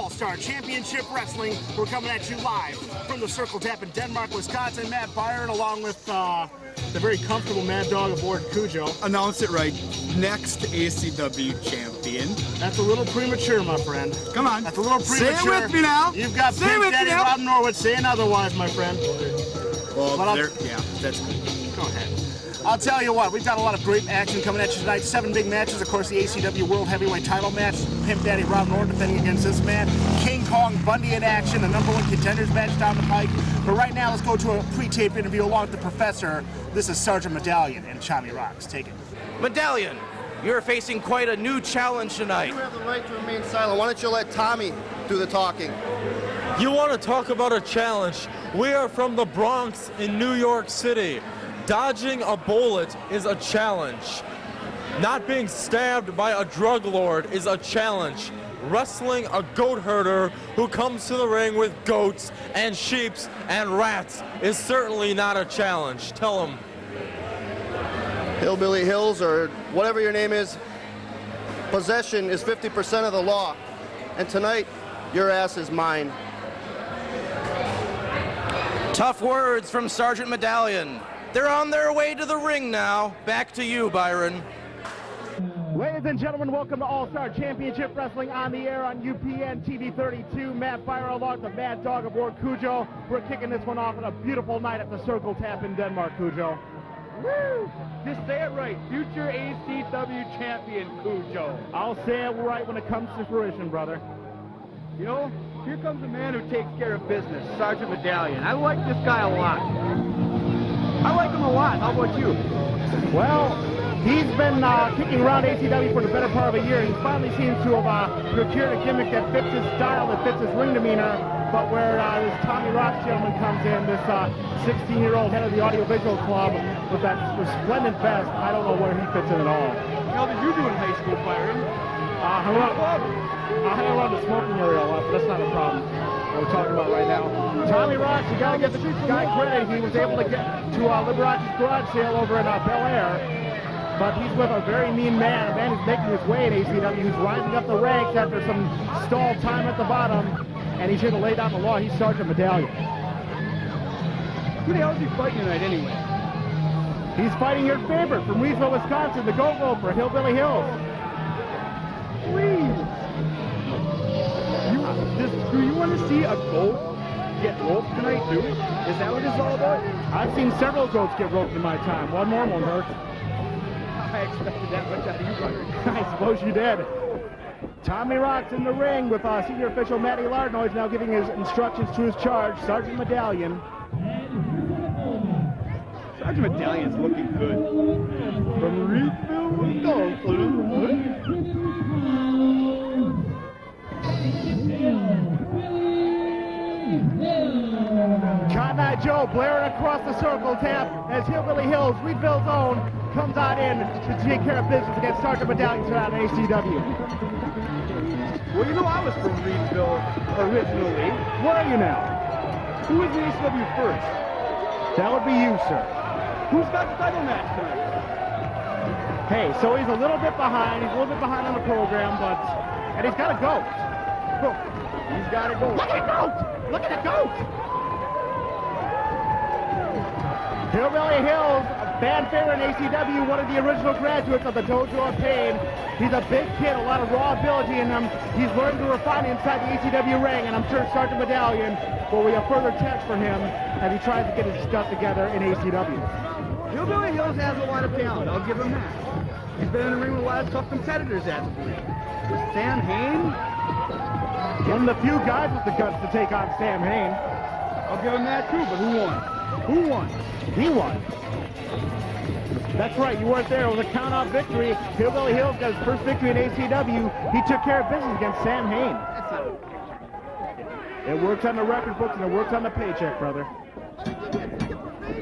All-Star Championship Wrestling. We're coming at you live from the Circle Tap in Denmark, Wisconsin. Matt Byron, along with the very comfortable Mad Dog aboard Kujo. Announce it right. Next ACW champion. That's a little premature, my friend. Come on. That's a little premature. Say it with me now. You've got Pimp Daddy Rob Norwood saying otherwise, my friend. Well, yeah, that's good. Go ahead. I'll tell you what, we've got a lot of great action coming at you tonight. 7 big matches. Of course, the ACW World Heavyweight title match. Pimp Daddy Rob Norwood defending against this man. King Kong Bundy in action. The #1 contenders match down the pike. But right now, let's go to a pre-tape interview along with the professor. This is Sergeant Medallion and Tommy Roxx. Take it. Medallion, you're facing quite a new challenge tonight. You have the right to remain silent. Why don't you let Tommy do the talking? You want to talk about a challenge? We are from the Bronx in New York City. Dodging a bullet is a challenge. Not being stabbed by a drug lord is a challenge. Wrestling a goat herder who comes to the ring with goats and sheeps and rats is certainly not a challenge. Tell him. Hillbilly Hills, or whatever your name is, possession is 50% of the law. And tonight, your ass is mine. Tough words from Sergeant Medallion. They're on their way to the ring now. Back to you, Byron. Ladies and gentlemen, welcome to All-Star Championship Wrestling on the air on UPN TV 32. Matt Byron along with the Mad Dog aboard Kujo. We're kicking this one off on a beautiful night at the Circle Tap in Denmark, Kujo. Woo! Just say it right. Future ACW champion, Kujo. I'll say it right when it comes to fruition, brother. You know, here comes a man who takes care of business, Sergeant Medallion. I like this guy a lot. I like him a lot. How about you? Well, he's been kicking around ACW for the better part of a year. He finally seems to have procured a gimmick that fits his style, that fits his ring demeanor. But where this Tommy Roxx gentleman comes in, this 16-year-old head of the audiovisual club with that resplendent vest, I don't know where he fits in at all. How did you do in high school, Byron? I hang around the smoking area a lot, but that's not a problem. What we're talking about right now. Tommy Roxx, you gotta give the guy credit. He was able to get to Liberace's garage sale over in Bel Air, but he's with a very mean man, a man who's making his way in ACW, who's rising up the ranks after some stall time at the bottom, and he's here to lay down the law. He's Sergeant Medallion. Who the hell is he fighting tonight anyway? He's fighting your favorite from Reedsville, Wisconsin, the Goat Roper, Hillbilly Hills. Please. Do you want to see a goat get roped tonight, too? Is that what this is all about? I've seen several goats get roped in my time. One more won't hurt. I expected that much out of you, Byron. I suppose you did. Tommy Roxx in the ring with senior official Matty Lardnoise now giving his instructions to his charge, Sergeant Medallion. Sergeant Medallion's looking good. From Reedsville, Wisconsin. Cotton Eye Joe blaring across the Circle Tap as Hillbilly Hills, Reedville's own, comes on in to take care of business against Sergeant Medallion tonight on ACW. Well, you know, I was from Reedsville originally. Where are you now? Who was in ACW first? That would be you, sir. Who's got the title match tonight? Hey, so he's a little bit behind. He's a little bit behind on the program, and he's got a goat. Look, he's got a goat. Look at the goat! Look at the goat! Hillbilly Hills, a fan favorite in ACW, one of the original graduates of the Dojo of Pain. He's a big kid, a lot of raw ability in him. He's learned to refine inside the ACW ring, and I'm sure Sergeant Medallion will be a further test for him as he tries to get his stuff together in ACW. Hillbilly Hills has a lot of talent, I'll give him that. He's been in the ring with a lot of tough competitors as of late. With Sam Hain? One of the few guys with the guts to take on Sam Hain. I'll give him that too, but who won? Who won? He won. That's right, you weren't there. It was a count-out victory. Hillbilly Hills got his first victory in ACW. He took care of business against Sam Hain. That's not a picture. It works on the record books and it works on the paycheck, brother.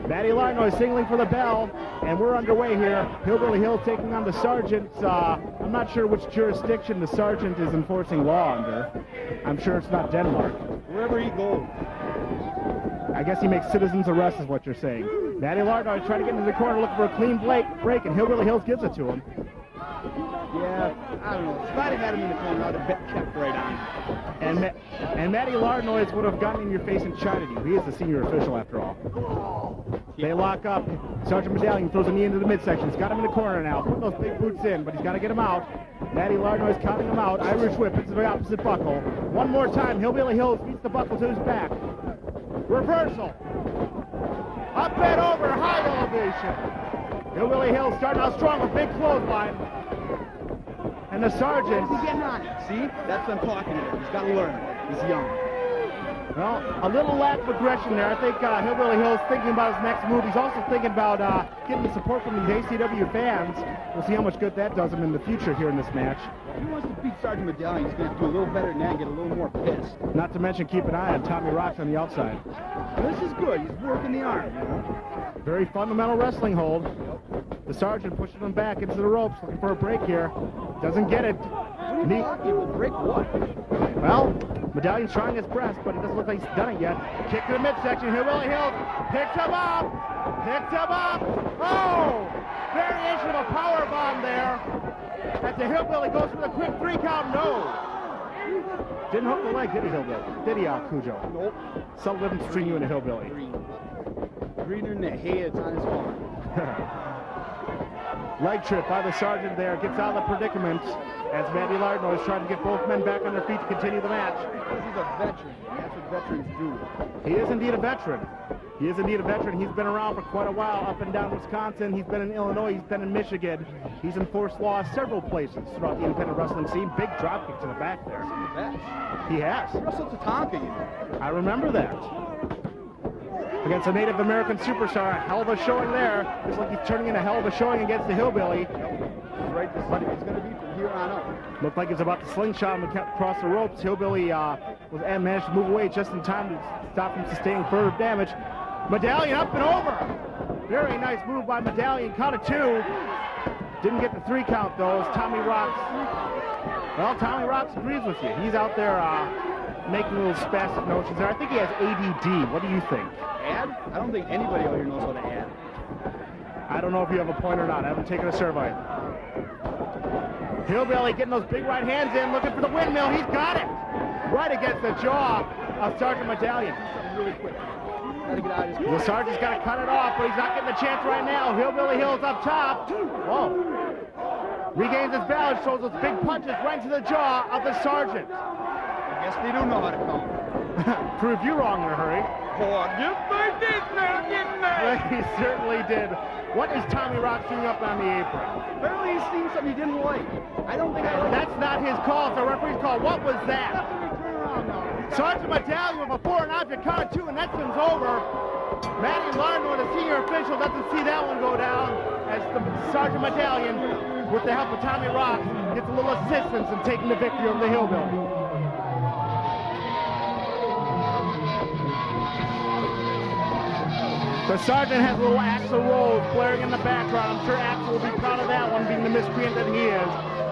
Matty Larno is signaling for the bell, and we're underway here. Hillbilly Hills taking on the Sergeant. I'm not sure which jurisdiction the Sergeant is enforcing law under. I'm sure it's not Denmark. Wherever he goes. I guess he makes citizens arrests is what you're saying. Matty Lardnoise trying to get into the corner looking for a clean break, and Hillbilly Hills gives it to him. Yeah, I don't know. If I'd have had him in the corner, I'd have kept right on. And Matty Lardnois would have gotten in your face and chided you. He is the senior official after all. They lock up. Sergeant Medallion throws a knee into the midsection. He's got him in the corner now. Putting those big boots in, but he's got to get him out. Matty Lardnois counting him out. Irish whip into the opposite buckle. One more time. Hillbilly Hills beats the buckle to his back. Reversal. Up and over. High elevation. Hillbilly Hills starting out strong with big clothesline. And the sergeant. He's getting on it. See? That's what I'm talking about. He's got to learn. He's young. Well, a little lack of aggression there. I think Hillbilly Hill's thinking about his next move. He's also thinking about getting the support from these ACW fans. We'll see how much good that does him in the future here in this match. If he wants to beat Sergeant Medallion, he's going to do a little better than that and get a little more pissed. Not to mention keep an eye on Tommy Roxx on the outside. Well, this is good. He's working the arm, you know. Very fundamental wrestling hold. The sergeant pushing him back into the ropes, looking for a break here. Doesn't get it. Break what? Well, Medallion's trying his best, but it doesn't look like he's done it yet. Kick to the midsection. Hillbilly Hills picks him up. Picks him up. Oh! Variation of a power bomb there. As the Hillbilly goes for the quick 3 count. No. Didn't hook the leg, did he, Hillbilly? Did he, Kujo? Nope. Some difference between you and a Hillbilly. Greener than the hay that's on his farm. Leg trip by the sergeant there. Gets out of the predicament as Matty Lardnois is trying to get both men back on their feet to continue the match. Because he's a veteran. That's what veterans do. He is indeed a veteran. He is indeed a veteran. He's been around for quite a while, up and down Wisconsin. He's been in Illinois. He's been in Michigan. He's enforced law several places throughout the independent wrestling scene. Big drop kick to the back there. He has. He wrestled Tatanka, you know. I remember that. Against a Native American superstar, a hell of a showing there. Looks like he's turning in a hell of a showing against the Hillbilly. Right, this is what it's going to be from here on out. Looked like he was about to slingshot him and kept across the ropes. Hillbilly managed to move away just in time to stop him sustaining further damage. Medallion up and over. Very nice move by Medallion. Count of 2. Didn't get the 3 count though. As Tommy Roxx. Well, Tommy Roxx agrees with you. He's out there making little spastic notions there. I think he has ADD. What do you think? Add? I don't think anybody out here knows how to add. I don't know if you have a point or not. I haven't taken a survey. Hillbilly getting those big right hands in, looking for the windmill. He's got it. Right against the jaw of Sergeant Medallion. Really quick. Gotta get out of his The sergeant's got to cut it off, but he's not getting the chance right now. Hillbilly Hills up top. Whoa. Regains his balance, throws those big punches right into the jaw of the sergeant. I guess they don't know how to count. Prove you wrong in a hurry. Oh, get my dick now, get my. He certainly did. What is Tommy Roxx doing up on the apron? Apparently he's seen something he didn't like. I don't think I like. That's not his call. It's a referee's call. What was that? Turn around now. Sergeant Medallion with a 4 and object count of 2, and that one's over. Matty Lardnois, the senior official, doesn't see that one go down as the Sergeant Medallion, with the help of Tommy Roxx, gets a little assistance in taking the victory over the Hillbilly. The sergeant has a little Axl Rose blaring in the background. I'm sure Axl will be proud of that one, being the miscreant that he is.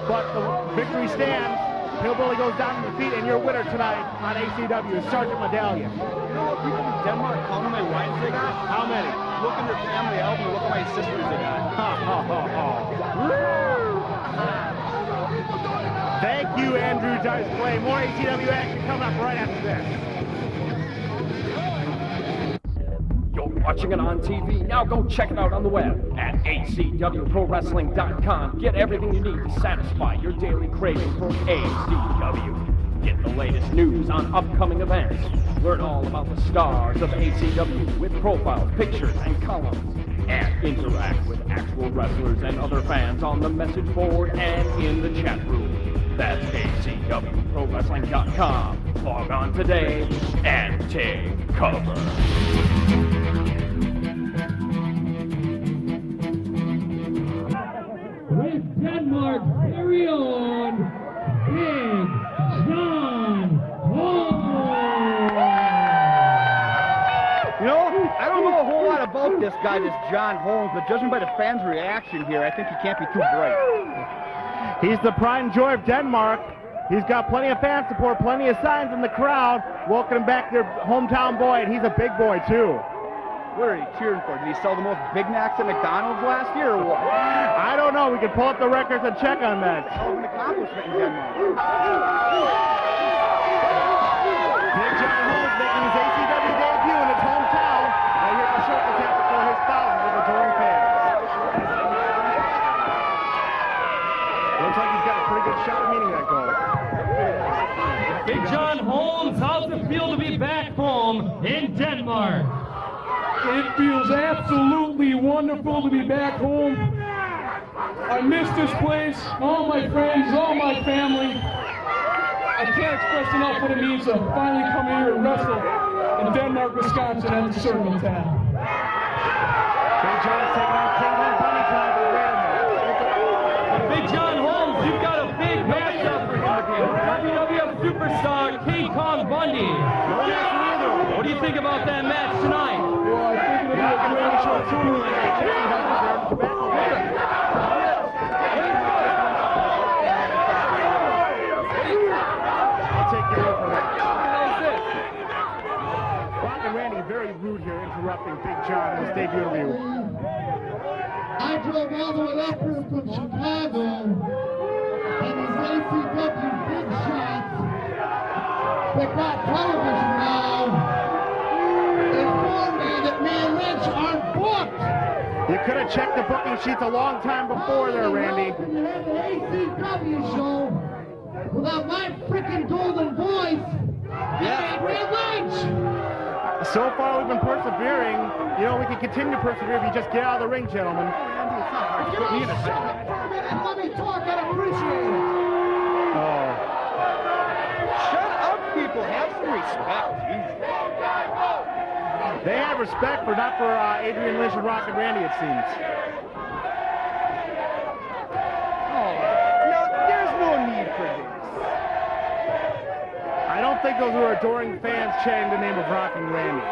But the victory stands. Hillbilly goes down to defeat, and your winner tonight on ACW is Sergeant Medallion. You know what people in Denmark call how many wives they got? How many? Look in their family album and look at my sisters they got. Thank you, Andrew Dice Clay. More ACW action coming up right after this. You're watching it on TV. Now go check it out on the web at acwprowrestling.com. Get everything you need to satisfy your daily craving for ACW. Get the latest news on upcoming events. Learn all about the stars of ACW with profiles, pictures, and columns. And interact with actual wrestlers and other fans on the message board and in the chat room. That's acwprowrestling.com. Log on today and take cover. With Denmark's very own Big John Holmes. You know, I don't know a whole lot about this guy, this John Holmes, but judging by the fans' reaction here, I think he can't be too bright. He's the pride and joy of Denmark. He's got plenty of fan support, plenty of signs in the crowd, welcoming back their hometown boy, and he's a big boy, too. What are you cheering for? Did he sell the most Big Macs at McDonald's last year or what? I don't know. We can pull up the records and check on that. Hell of an accomplishment in Denmark. Big John Holmes making his ACW debut in his hometown. Right here at the Circle Tap before his thousands of adoring fans. Looks like he's got a pretty good shot at meeting that goal. Big John Holmes, how's it feel to be back home in Denmark? It feels absolutely wonderful to be back home. I miss this place, all my friends, all my family. I can't express enough what it means to finally come here and wrestle in Denmark, Wisconsin at the Circle Tap. Big John's taking on King Kong Bundy tonight with Randy. Big John Holmes, you've got a big matchup for him again. WWF superstar King Kong Bundy. What do you think about that match tonight? Well, I think it'll be a great opportunity. I'll take your word for that. Rockin Randy very rude here, interrupting Big John in his debut interview. I drove all the way up here from Chicago, and these ACW big shots that got television now informed me that me and Lynch aren't booked. You could have checked the booking sheets a long time before there, Randy. You had the ACW show without my freaking golden voice. Yeah. Adrian Lynch. So far, we've been persevering. You know, we can continue to persevere if you just get out of the ring, gentlemen. Shut up for a minute and let me talk. I'd appreciate it. Oh. Shut up, people. Have some respect. Jesus. They have respect, but not for Adrian Lynch and Rockin Randy, it seems. Oh, no, there's no need for this. I don't think those are adoring fans chanting the name of Rockin Randy.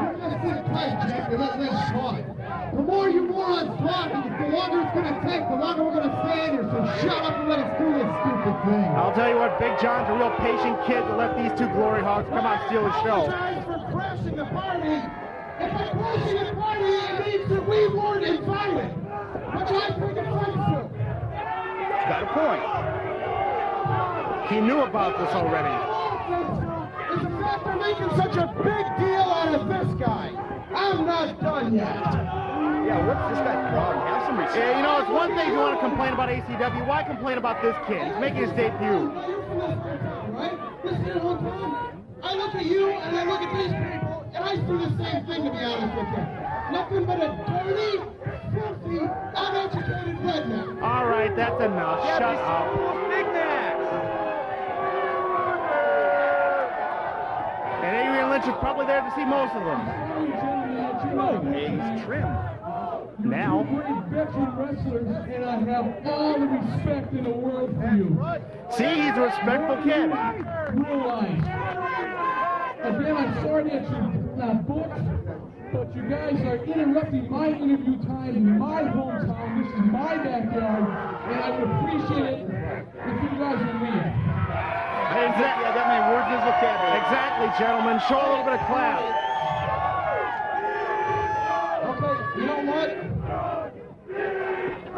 You're going to sit tight, Jack, and let Lynch talk. The more you morons talk, the longer it's going to take, the longer we're going to stand here, so shut up and let us do this stupid thing. I'll tell you what, Big John's a real patient kid to let these two glory hogs come out and steal the show. I apologize for crashing the party. If I'm crashing the party, it means that we weren't invited. What do I take offense to? He's got a point. He knew about this already. Is the fact they're making such a big deal out of this guy. I'm not done yet. Yeah, what's this guy's problem? Have some respect. Yeah, you know, it's one thing if you want to complain about ACW. Why complain about this kid? He's making his debut. Now, you're from this hometown, right? This is your hometown. I look at you and I look at these people, and I see the same thing, to be honest with you. Nothing but a dirty, filthy, uneducated redneck. All right, that's enough. Yeah, Shut they up. sold Big Macs. And Adrian Lynch is probably there to see most of them. He's trim. Now. Great veteran wrestlers, and I have all the respect in the world for you. See, he's a respectful kid. Realize. Again, I'm sorry that you're not booked, but you guys are interrupting my interview time in my hometown. This is my backyard, and I would appreciate it if you guys would leave. Exactly. I got my words in his vocabulary. Exactly, gentlemen. Show a little bit of class. Okay, you know what?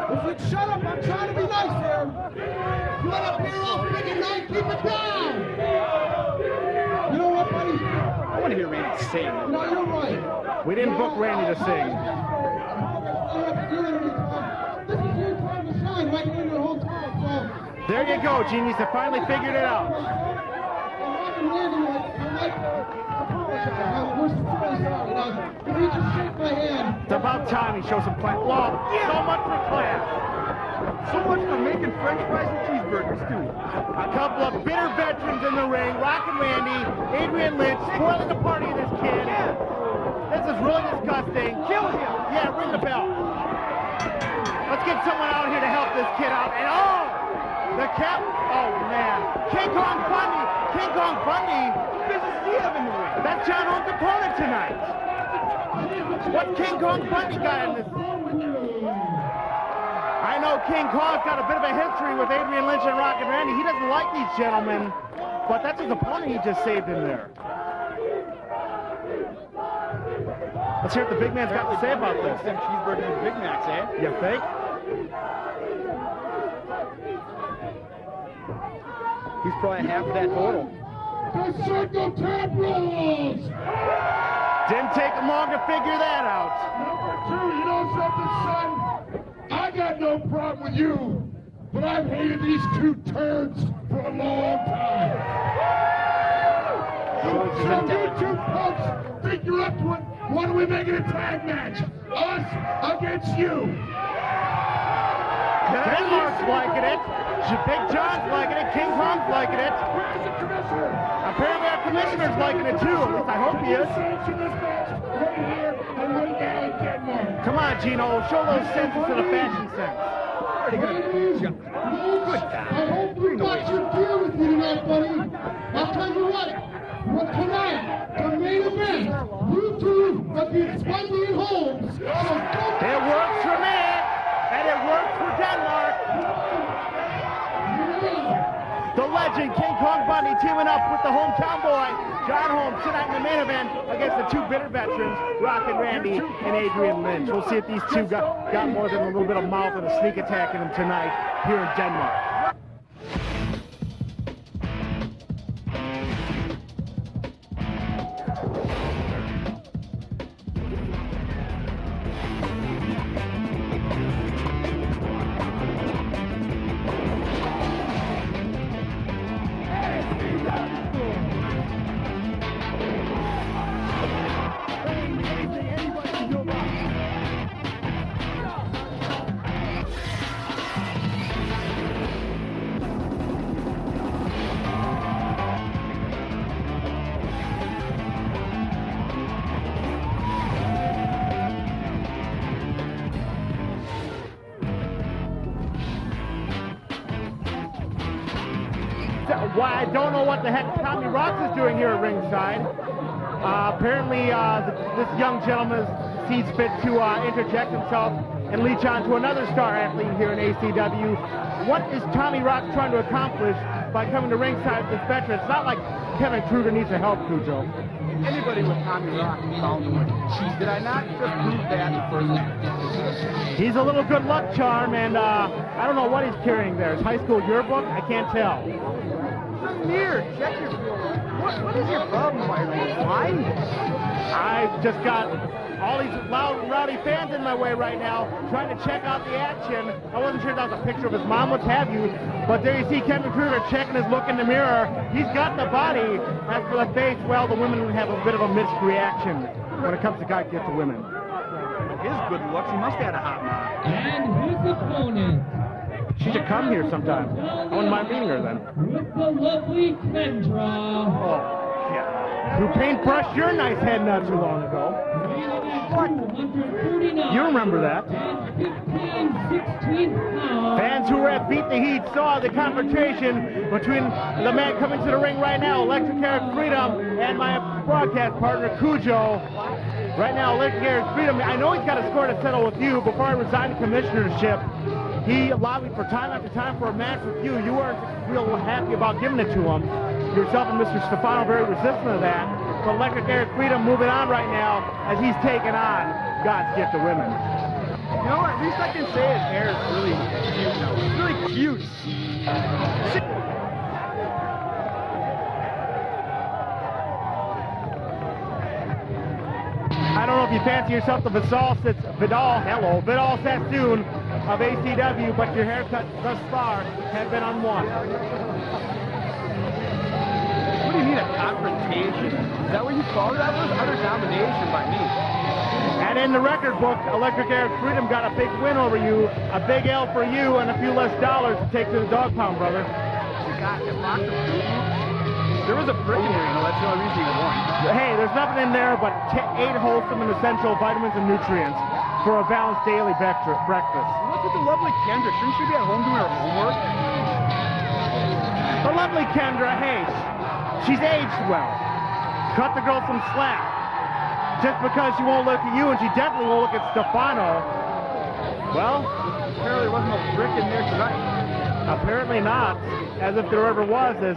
If you'd shut up, I'm trying to be nice here. You let up here all freaking night, keep it down. You know what, buddy? I want to hear Randy sing. No, you're right. We didn't book Randy to sing. This is your time to shine right here in your hometown, so... There you go, genius. They finally figured it out. If you just shake my hand. It's about time he shows some class. Well, so much for class. So much for making French fries and cheeseburgers, too. A couple of bitter veterans in the ring. Rockin Randy, Adrian Lynch, spoiling the party of this kid. This is really disgusting. Kill him. Yeah, ring the bell. Let's get someone out here to help this kid out. And oh, the cap. Oh man, King Kong Bundy. King Kong Bundy. What business do you have in the ring? That's John Holmes' opponent tonight. What King Kong Bundy got in this? I know King Kong's got a bit of a history with Adrian Lynch and Rockin Randy. He doesn't like these gentlemen, but that's his opponent he just saved in there. Let's hear what the big man's got to say about this. Them cheeseburgers and Big Macs, eh? You think? He's probably half of that total. The Circle Tap rules! Didn't take him long to figure that out. Number 2, you know something, son? I got no problem with you, but I've hated these two turds for a long time. So you two folks think you're up to it. Why don't we make it a tag match? Us against you. Denmark's liking it. Big John's liking it. King Kong's liking it. Where's the commissioner? Apparently our commissioner's liking it too. At least I hope he is. Sanction this match right here and right now in Denmark. Come on, Gino. Show those senses of the fashion sense. Ladies, I hope you got your gear with you tonight, buddy. I'll tell you what. But tonight, the main event, you two against Bundy and Holmes. So it works for me, and it works for Denmark. The legend, King Kong Bundy, teaming up with the hometown boy, John Holmes, tonight in the main event against the two bitter veterans, Rockin Randy and Adrian Lynch. We'll see if these two got more than a little bit of mouth and a sneak attack in them tonight here in Denmark. Why I don't know what the heck Tommy Roxx is doing here at ringside. Apparently, this young gentleman sees fit to interject himself and leech on to another star athlete here in ACW. What is Tommy Roxx trying to accomplish by coming to ringside with this veteran? It's not like Kevin Krueger needs to help Kujo. Anybody with Tommy Roxx is bound to win. Did I not just prove that in the first match? He's a little good luck charm, and I don't know what he's carrying there. His high school yearbook? I can't tell. Mirror, check your what is your problem, Byron? Blind? I've just got all these loud and rowdy fans in my way right now, trying to check out the action. I wasn't sure if that was a picture of his mom, what have you, but there you see Kevin Krueger checking his look in the mirror. He's got the body. As for the face, well, the women have a bit of a mixed reaction when it comes to guys get to women. His good looks, he must have had a hot mom. And his opponent. She should come here sometime. I wouldn't mind meeting her then. With the lovely Kendra. Oh, yeah. Who paintbrushed your nice head not too long ago. What? You remember that. 16 pounds. Fans who were at Beat the Heat saw the confrontation between the man coming to the ring right now, Electric Eric Freedom, and my broadcast partner, Kujo. Right now, Electric Eric Freedom, I know he's got a score to settle with you. Before I resigned the commissionership, he lobbied for time after time for a match with you. You weren't real happy about giving it to him. Yourself and Mr. Stefano very resistant of that. But Electric Eric Freedom moving on right now as he's taking on God's gift to women. You know, at least I can say his hair is really cute now. It's really cute. I don't know if you fancy yourself the Vidal Sassoon of ACW, but your haircut thus far has been unwanted. What do you mean, a confrontation? Is that what you call it? That was utter domination by me. And in the record book, Electric Eric Freedom got a big win over you, a big L for you, and a few less dollars to take to the dog pound, brother. There was a brick in there, you know, that's the only reason he won. Hey, there's nothing in there but 8 wholesome and essential vitamins and nutrients for a balanced daily breakfast. What's with the lovely Kendra? Shouldn't she be at home doing her homework? The lovely Kendra, hey, she's aged well. Cut the girl some slack. Just because she won't look at you, and she definitely won't look at Stefano. Well, apparently there wasn't no brick in there tonight. Apparently not, as if there ever was, as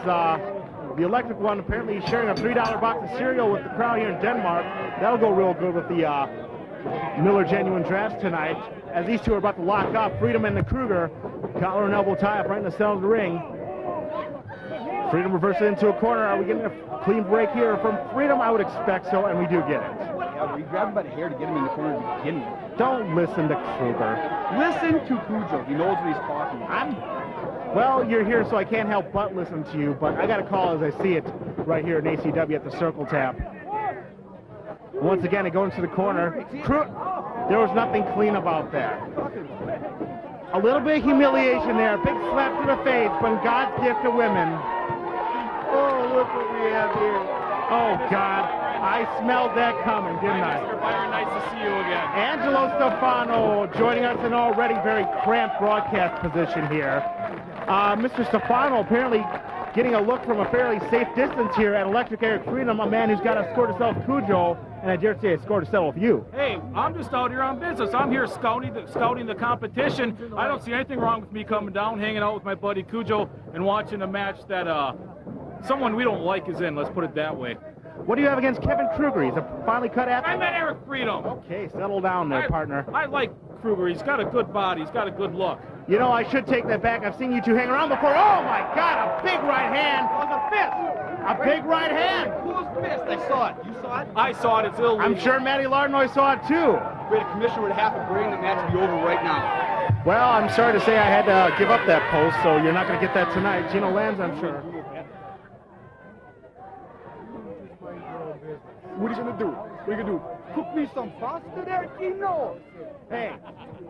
the electric one apparently sharing a $3 box of cereal with the crowd here in Denmark. That'll go real good with the Miller Genuine Drafts tonight, as these two are about to lock up. Freedom and the Krueger, collar and elbow tie up right in the center of the ring. Freedom reverses into a corner. Are we getting a clean break here from Freedom? I would expect so, and we do get it. Yeah, we grabbed him by the hair to get him in the corner to begin with. Don't listen to Krueger. Listen to Kujo. He knows what he's talking about. Well, you're here, so I can't help but listen to you, but I got a call as I see it right here in ACW at the Circle Tap. Once again, it goes into the corner. There was nothing clean about that. A little bit of humiliation there. Big slap to the face, but God's gift to women. Oh, look what we have here. Oh, God. I smelled that coming, didn't I? Mr. Byron, nice to see you again. Angelo Stefano joining us in an already very cramped broadcast position here. Mr. Stefano apparently getting a look from a fairly safe distance here at Electric Eric Freedom, a man who's got a score to settle with Kujo, and I dare say a score to settle with you. Hey, I'm just out here on business. I'm here scouting the competition. I don't see anything wrong with me coming down, hanging out with my buddy Kujo, and watching a match that someone we don't like is in. Let's put it that way. What do you have against Kevin Krueger? He's a finely cut athlete. I met Eric Freedom. Okay, settle down there, partner. I like Krueger. He's got a good body. He's got a good look. You know, I should take that back. I've seen you two hang around before. Oh, my God, a big right hand. It was a fist. A big right hand. Who's fist? I saw it. You saw it? I saw it. It's illegal. I'm sure Matty Lardnoy saw it, too. We had a commissioner would have to bring the match to be over right now. Well, I'm sorry to say I had to give up that post, so you're not going to get that tonight. Gino Lanza, I'm sure. What are you going to do? What are you going to do? Cook me some pasta there, Gino? Hey,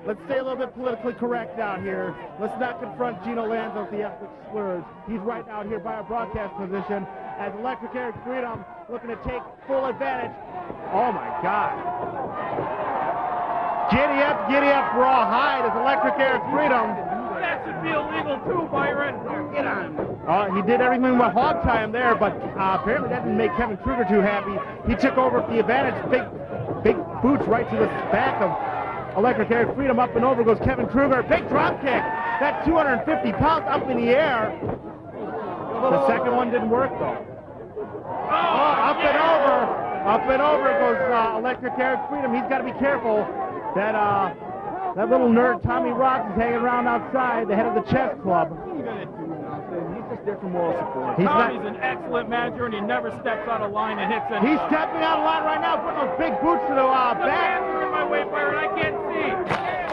let's stay a little bit politically correct out here. Let's not confront Gino Lanza with the ethnic slurs. He's right out here by our broadcast position as Electric Eric Freedom looking to take full advantage. Oh, my God. Giddy up, raw hide as Electric Eric Freedom. That should be illegal too, Byron. Get on. He did everything with hog tie him there, but apparently that didn't make Kevin Krueger too happy. He took over the advantage. Big boots right to the back of Electric Eric Freedom. Up and over goes Kevin Krueger. Big drop kick. That's 250 pounds up in the air. The second one didn't work though. Up and over. Up and over goes Electric Eric Freedom. He's got to be careful. That little nerd Tommy Roxx is hanging around outside, the head of the chess club. What are you going to do now? He's just there for moral support. Tommy's an excellent manager, and he never steps out of line and hits anyone. He's stepping out of line right now, putting those big boots to the back. The fans are in my way, Byron. I can't see.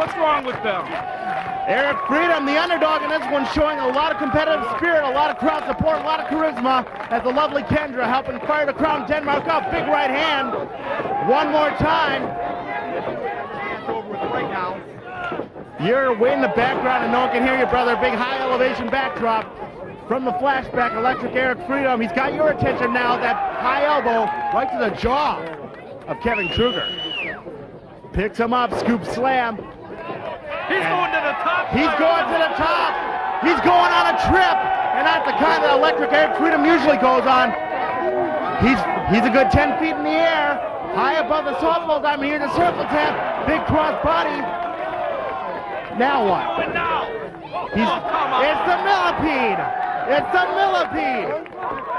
What's wrong with them? Eric Freedom, the underdog in this one, showing a lot of competitive spirit, a lot of crowd support, a lot of charisma, as the lovely Kendra helping fire the crowd. Denmark up, big right hand. One more time. Over with right now. You're way in the background and no one can hear you, brother. Big high elevation backdrop from the flashback. Electric Eric Freedom. He's got your attention now. That high elbow right to the jaw of Kevin Krueger. Picks him up, scoop slam. He's going to the top. He's going to the top. He's going on a trip, and not the kind that Electric Eric Freedom usually goes on. He's a good 10 feet in the air, high above the softball diamond here to Circle Tap. Big cross body. Now what? It's the millipede. It's the millipede.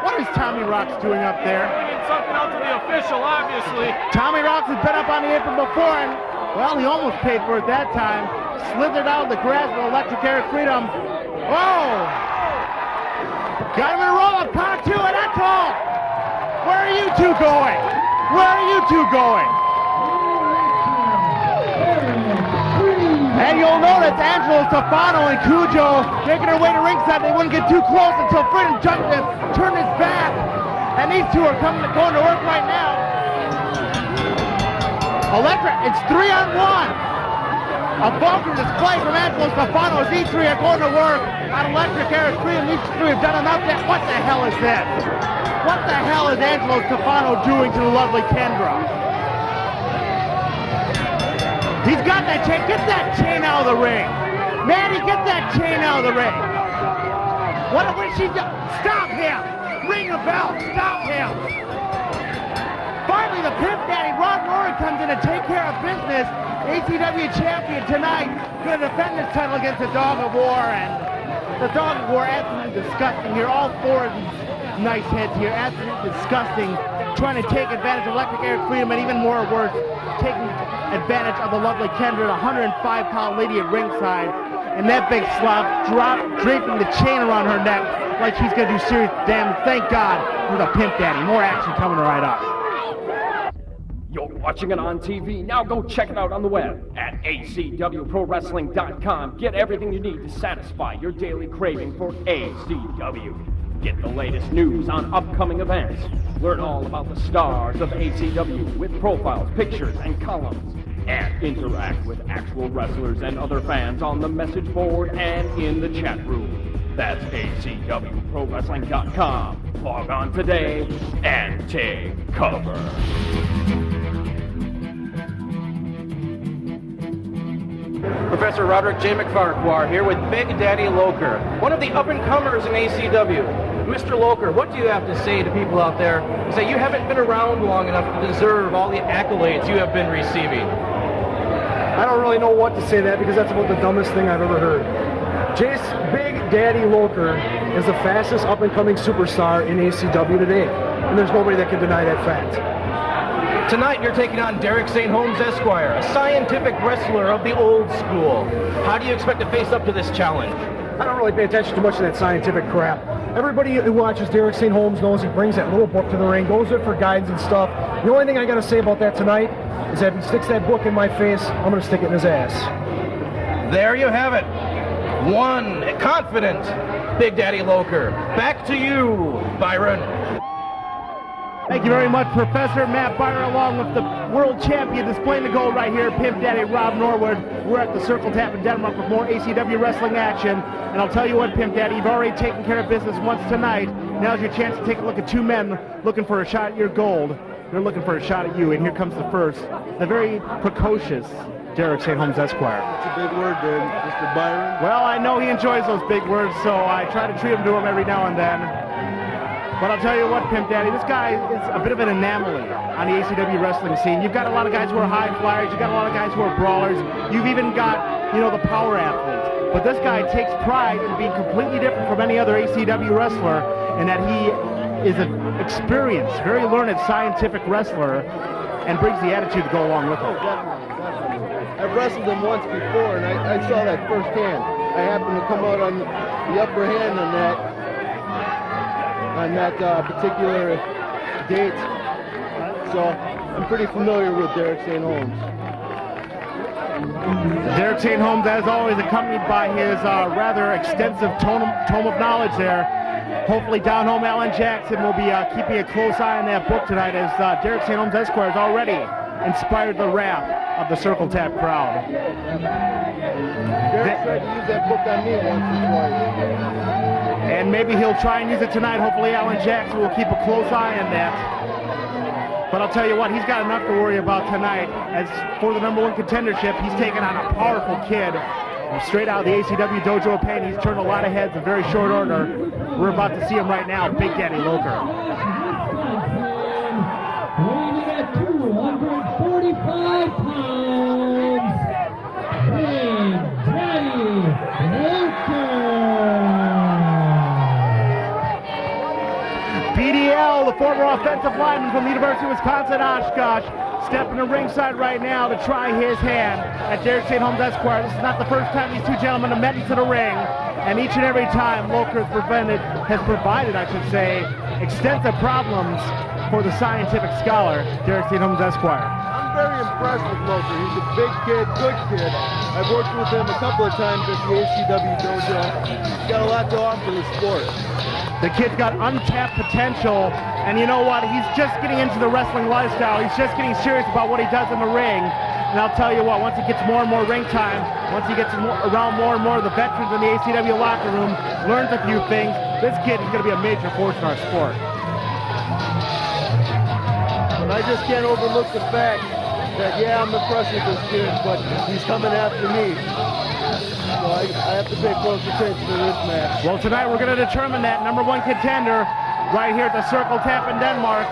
What is Tommy Roxx doing up there? Bringing something out to the official, obviously. Tommy Roxx has been up on the apron before, and, well, he almost paid for it that time. Slithered out of the grasp of Electric Eric Freedom. Oh! Got him in a roll-up, power two, and that's all! Where are you two going? Where are you two going? And you'll notice Angelo Stefano and Kujo making their way to ringside. They wouldn't get too close until Freedom turned his back. And these two are going to work right now. Electric, it's 3-on-1. A bunker display from Angelo Stefano as these three are going to work on Electric Eric Freedom. These three have done enough. What the hell is this? What the hell is Angelo Stefano doing to the lovely Kendra? He's got that chain. Get that chain out of the ring. Maddie, get that chain out of the ring. What did she do? Stop him. Ring the bell. Stop him. Finally, the Pimp Daddy, Roderick, comes in to take care of business. ACW champion tonight. Going to defend his title against the Dog of War. And the Dog of War, absolutely disgusting here. All four of these nice heads here, absolutely disgusting. trying to take advantage of electric air freedom, and even more worse, taking advantage of the lovely Kendra, the 105-pound lady at ringside, and that big slob draping the chain around her neck like she's going to do serious damage. Thank God for the Pimp Daddy. More action coming right up. You're watching it on TV. Now go check it out on the web at acwprowrestling.com. Get everything you need to satisfy your daily craving for ACW. Get the latest news on upcoming events. Learn all about the stars of ACW with profiles, pictures, and columns. And interact with actual wrestlers and other fans on the message board and in the chat room. That's acwprowrestling.com. Log on today and take cover. Professor Roderick J. MacFahrquar here with Big Daddy Loker, one of the up-and-comers in ACW. Mr. Loker, what do you have to say to people out there who say you haven't been around long enough to deserve all the accolades you have been receiving? I don't really know what to say that because that's about the dumbest thing I've ever heard. Big Daddy Loker is the fastest up-and-coming superstar in ACW today, and there's nobody that can deny that fact. Tonight you're taking on Derek St. Holmes Esquire, a scientific wrestler of the old school. How do you expect to face up to this challenge? I don't really pay attention to much of that scientific crap. Everybody who watches Derek St. Holmes knows he brings that little book to the ring, goes there for guidance and stuff. The only thing I got to say about that tonight is that if he sticks that book in my face, I'm going to stick it in his ass. There you have it. One confident Big Daddy Loker. Back to you, Byron. Thank you very much, Professor Matt Byron, along with the world champion displaying the gold right here, Pimp Daddy Rob Norwood. We're at the Circle Tap in Denmark with more ACW wrestling action. And I'll tell you what, Pimp Daddy, you've already taken care of business once tonight. Now's your chance to take a look at two men looking for a shot at your gold. They're looking for a shot at you, and here comes the first, the very precocious Derek St. Holmes Esquire. That's a big word there, Mr. Byron. Well, I know he enjoys those big words, so I try to treat him to him every now and then. But I'll tell you what, Pimp Daddy, this guy is a bit of an anomaly on the ACW wrestling scene. You've got a lot of guys who are high flyers. You've got a lot of guys who are brawlers. You've even got, the power athletes. But this guy takes pride in being completely different from any other ACW wrestler in that he is an experienced, very learned scientific wrestler and brings the attitude to go along with it. Oh, definitely. I've wrestled him once before, and I saw that firsthand. I happened to come out on the upper hand on that particular date. So I'm pretty familiar with Derek St. Holmes. Derek St. Holmes, as always, accompanied by his rather extensive tome of knowledge there. Hopefully down home Alan Jackson will be keeping a close eye on that book tonight, as Derek St. Holmes Esquire has already inspired the wrath of the Circle Tap crowd. Derek tried to use that book on me once or twice. And maybe he'll try and use it tonight. Hopefully Alan Jackson will keep a close eye on that. But I'll tell you what, he's got enough to worry about tonight. As for the #1 contendership, he's taken on a powerful kid straight out of the ACW Dojo of Pain. He's turned a lot of heads in very short order. We're about to see him right now, Big Daddy Loker. Weighing at 245 pounds, Big Daddy Loker. BDL, the former offensive lineman from the University of Wisconsin, Oshkosh, stepping to ringside right now to try his hand at Derek St. Holmes Esquire. This is not the first time these two gentlemen have met into the ring, and each and every time Loker has provided, extensive problems for the scientific scholar, Derek St. Holmes Esquire. I'm very impressed with Loker. He's a big kid, good kid. I've worked with him a couple of times at the ACW Dojo. He's got a lot to offer the sport. The kid's got untapped potential, and you know what? He's just getting into the wrestling lifestyle. He's just getting serious about what he does in the ring. And I'll tell you what, once he gets more and more ring time, once he gets around more and more of the veterans in the ACW locker room, learns a few things, this kid is going to be a major force in our sport. But I just can't overlook the fact that, yeah, I'm impressed with this kid, but he's coming after me. So I have to pay close attention to this match. Well, tonight we're going to determine that #1 contender right here at the Circle Tap in Denmark.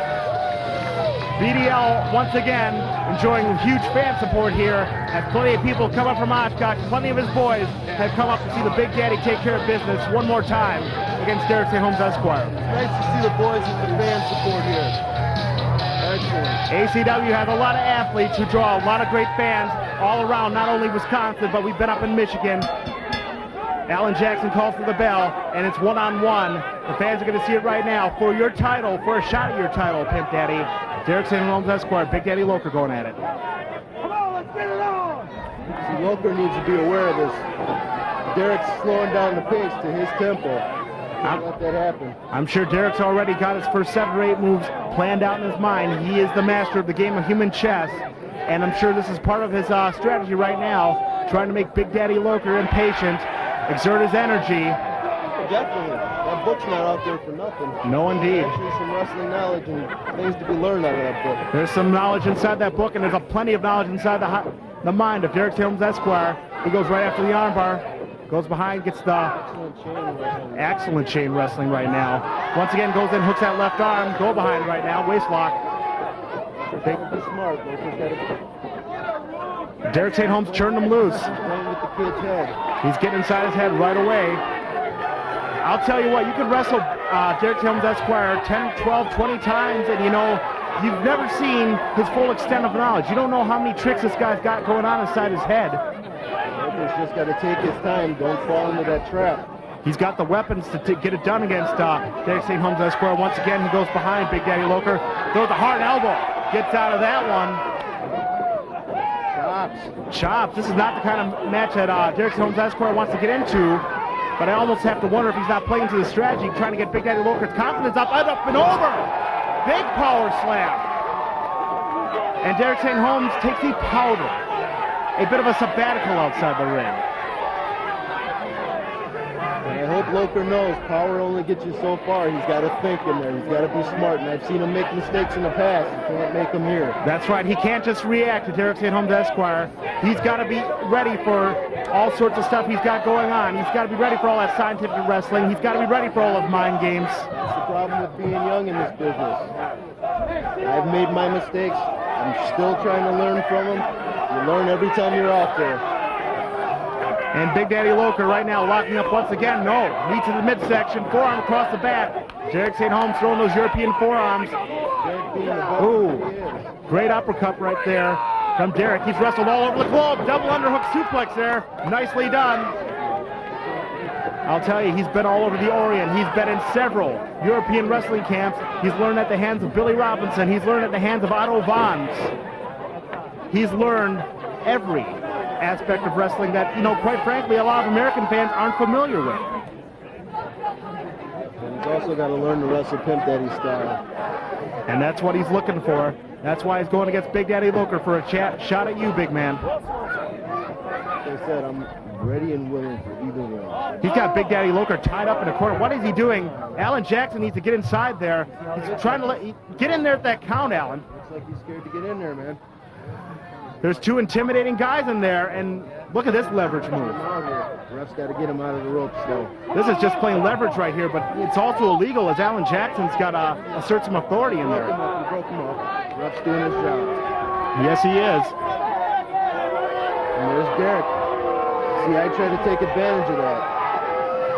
BDL, once again, enjoying huge fan support here, as plenty of people come up from Oshkosh. Plenty of his boys have come up to see the Big Daddy take care of business one more time against Derek St. Holmes Esquire. It's nice to see the boys and the fan support here. ACW has a lot of athletes who draw a lot of great fans all around, not only Wisconsin, but we've been up in Michigan. Alan Jackson calls for the bell, and it's one-on-one. The fans are going to see it right now. For your title, for a shot at your title, Pimp Daddy, Derek St. Holmes Esquire, Big Daddy Loker going at it. Come on, let's get it on! See, Loker needs to be aware of this. Derek's slowing down the pace to his tempo. Can't let that happen. I'm sure Derek's already got his first 7 or 8 moves planned out in his mind. He is the master of the game of human chess, and I'm sure this is part of his strategy right now, trying to make Big Daddy Loker impatient, exert his energy. Definitely. That book's not out there for nothing. No, indeed. There's actually some wrestling knowledge and things to be learned out of that book. There's some knowledge inside that book, and there's plenty of knowledge inside the mind of Derek St. Holmes Esquire. He goes right after the armbar, goes behind, gets the excellent chain wrestling right now. Once again, goes in, hooks that left arm, go behind right now, waist lock. Be smart. Derek St. Holmes churned him loose. Playing with the kid's head. He's getting inside his head right away. I'll tell you what, you could wrestle Derek St. Holmes Esquire 10, 12, 20 times, and you know, you've never seen his full extent of knowledge. You don't know how many tricks this guy's got going on inside his head. Loker's just got to take his time. Don't fall into that trap. He's got the weapons to get it done against Derek St. Holmes Esquire. Once again, he goes behind Big Daddy Loker. Throws a hard elbow. Gets out of that one. Chops. This is not the kind of match that Derek St. Holmes Esquire wants to get into. But I almost have to wonder if he's not playing to the strategy, trying to get Big Daddy Loker's confidence up and over. Big power slam. And Derek St. Holmes takes the powder. A bit of a sabbatical outside the ring. And I hope Loker knows power only gets you so far. He's got to think in there. He's got to be smart. And I've seen him make mistakes in the past. You can't make them here. That's right. He can't just react to Derek St. Holmes Esquire. He's got to be ready for all sorts of stuff he's got going on. He's got to be ready for all that scientific wrestling. He's got to be ready for all of mind games. That's the problem with being young in this business. I've made my mistakes. I'm still trying to learn from them. You learn every time you're out there. And Big Daddy Loker right now locking up once again. No. Knee to the midsection. Forearm across the back. Derek St. Holmes throwing those European forearms. Ooh. Great uppercut right there from Derek. He's wrestled all over the globe. Double underhook suplex there. Nicely done. I'll tell you, he's been all over the Orient. He's been in several European wrestling camps. He's learned at the hands of Billy Robinson. He's learned at the hands of Otto Vons. He's learned every aspect of wrestling that, you know, quite frankly, a lot of American fans aren't familiar with. And he's also got to learn to wrestle Pimp Daddy style. And that's what he's looking for. That's why he's going against Big Daddy Loker for a shot at you, big man. Like I said, I'm ready and willing for either one. He's got Big Daddy Loker tied up in a corner. What is he doing? Alan Jackson needs to get inside there. He's trying to get in there at that count, Alan. Looks like he's scared to get in there, man. There's 2 intimidating guys in there, and look at this leverage move. Ref's got to get him out of the ropes, though. This is just plain leverage right here, but it's also illegal as Alan Jackson's got to assert some authority in there. He broke him up. Ref's doing his job. Yes, he is. And there's Derek. See, I try to take advantage of that.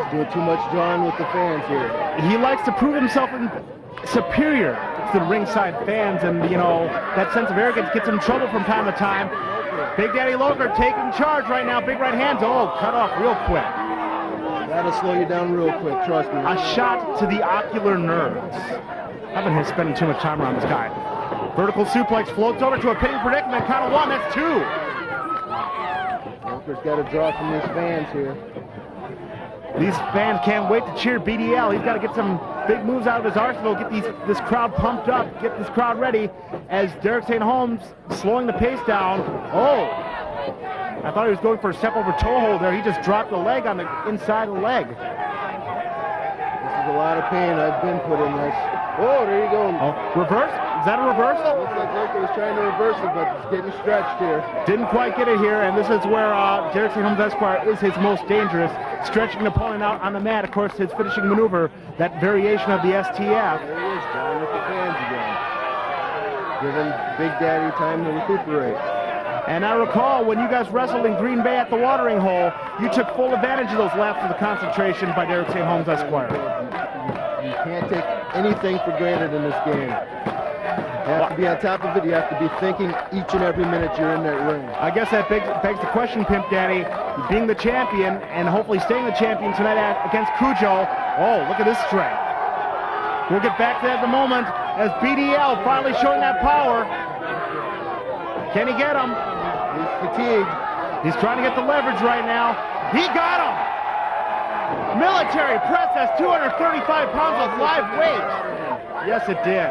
He's doing too much drawing with the fans here. He likes to prove himself superior to the ringside fans, and you know, that sense of arrogance gets him in trouble from time to time. Big Daddy Loker taking charge right now. Big right hands. Oh, cut off real quick. That'll slow you down real quick, trust me. A shot to the ocular nerves. I've been here spending too much time around this guy. Vertical suplex floats over to a pinning predicament. Count of 1, that's 2. Loker's got to draw from these fans here. These fans can't wait to cheer BDL. He's got to get some big moves out of his arsenal, get this crowd pumped up, get this crowd ready as Derek St. Holmes slowing the pace down. Oh, I thought he was going for a step over toe hold there. He just dropped the leg on the inside of the leg. This is a lot of pain. I've been put in this. Oh, there you go. Oh, reverse? Is that a reversal? Looks like Loker was trying to reverse it, but it's getting stretched here. Didn't quite get it here, and this is where Derek St. Holmes Esquire is his most dangerous. Stretching an opponent out on the mat, of course, his finishing maneuver, that variation of the STF. There he is, down with the fans again. Giving Big Daddy time to recuperate. And I recall when you guys wrestled in Green Bay at the watering hole, you took full advantage of those laps of the concentration by Derek St. Holmes Esquire. You can't take anything for granted in this game. You have to be on top of it. You have to be thinking each and every minute you're in that ring. I guess that begs the question, Pimp Daddy, being the champion and hopefully staying the champion tonight against Kujo. Oh, look at this strength. We'll get back to that in a moment as BDL finally showing that power. Can he get him? He's fatigued. He's trying to get the leverage right now. He got him! Military press has 235 pounds of live weight. Yes, it did.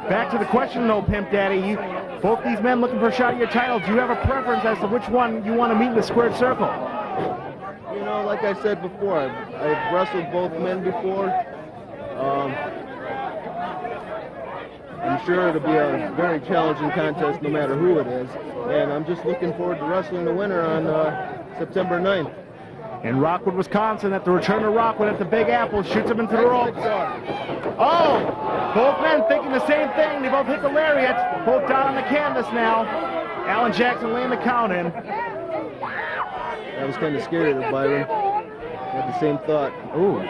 Back to the question, though, Pimp Daddy. Both these men looking for a shot at your title. Do you have a preference as to which one you want to meet in the squared circle? You know, like I said before, I've wrestled both men before. I'm sure it'll be a very challenging contest no matter who it is. And I'm just looking forward to wrestling the winner on September 9th. In Rockwood, Wisconsin, at the return of Rockwood at the Big Apple, shoots him into the ropes. Oh! Both men thinking the same thing. They both hit the lariat. Both down on the canvas now. Alan Jackson laying the count in. I was kind of scared of Byron. Had the same thought. Ooh.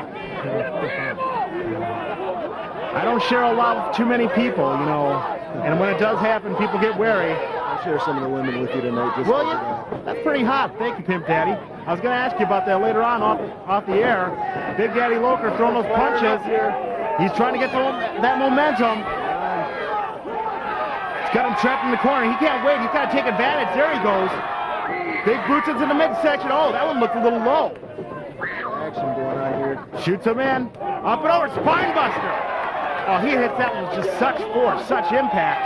I don't share a lot with too many people, you know. And when it does happen, people get wary. I'll share some of the women with you tonight. Just well, that's pretty hot. Thank you, Pimp Daddy. I was going to ask you about that later on off the air. Big Daddy Loker throwing those punches. He's trying to get that momentum. He's got him trapped in the corner. He can't wait. He's got to take advantage. There he goes. Big boots into the midsection. Oh, that one looked a little low. Action going on here. Shoots him in. Up and over. Spine buster. Oh, he hits that one with just such force, such impact.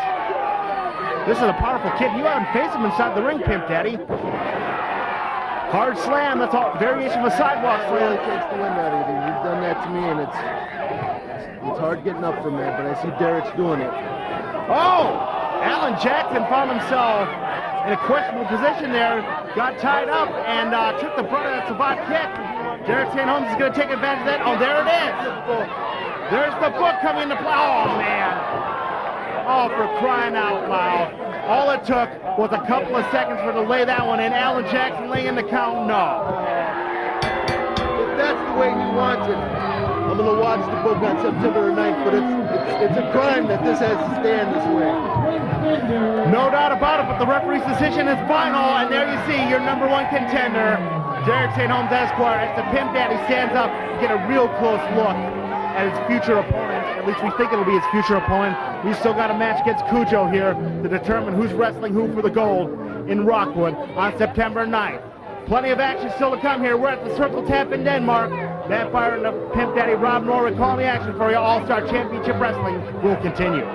This is a powerful kid. You haven't faced him inside the ring, Pimp Daddy. Hard slam. That's a variation of a sidewalk slam. Really takes the wind out of you. You've done that to me, and it's hard getting up from that, but I see Derek's doing it. Oh! Alan Jackson found himself in a questionable position there, got tied up, and took the brunt of that savate kick. Derek St. Holmes is going to take advantage of that. Oh, there it is. There's the book coming into play. Oh, man. Oh, for crying out loud. All it took was a couple of seconds for to lay that one in. Alan Jackson laying in the count. No. If that's the way you want it, I'm going to watch the book on September 9th, but it's a crime that this has to stand this way. No doubt about it, but the referee's decision is final, and there you see your number one contender, Derek St. Holmes Esquire, as the Pimp Daddy stands up to get a real close look at his future opponent. At least we think it'll be his future opponent. We've still got a match against Kujo here to determine who's wrestling who for the gold in Rockwood on September 9th. Plenty of action still to come here. We're at the Circle Tap in Denmark. Matt Byron and Pimp Daddy Rob Norwood calling the action for you. All-Star Championship Wrestling will continue.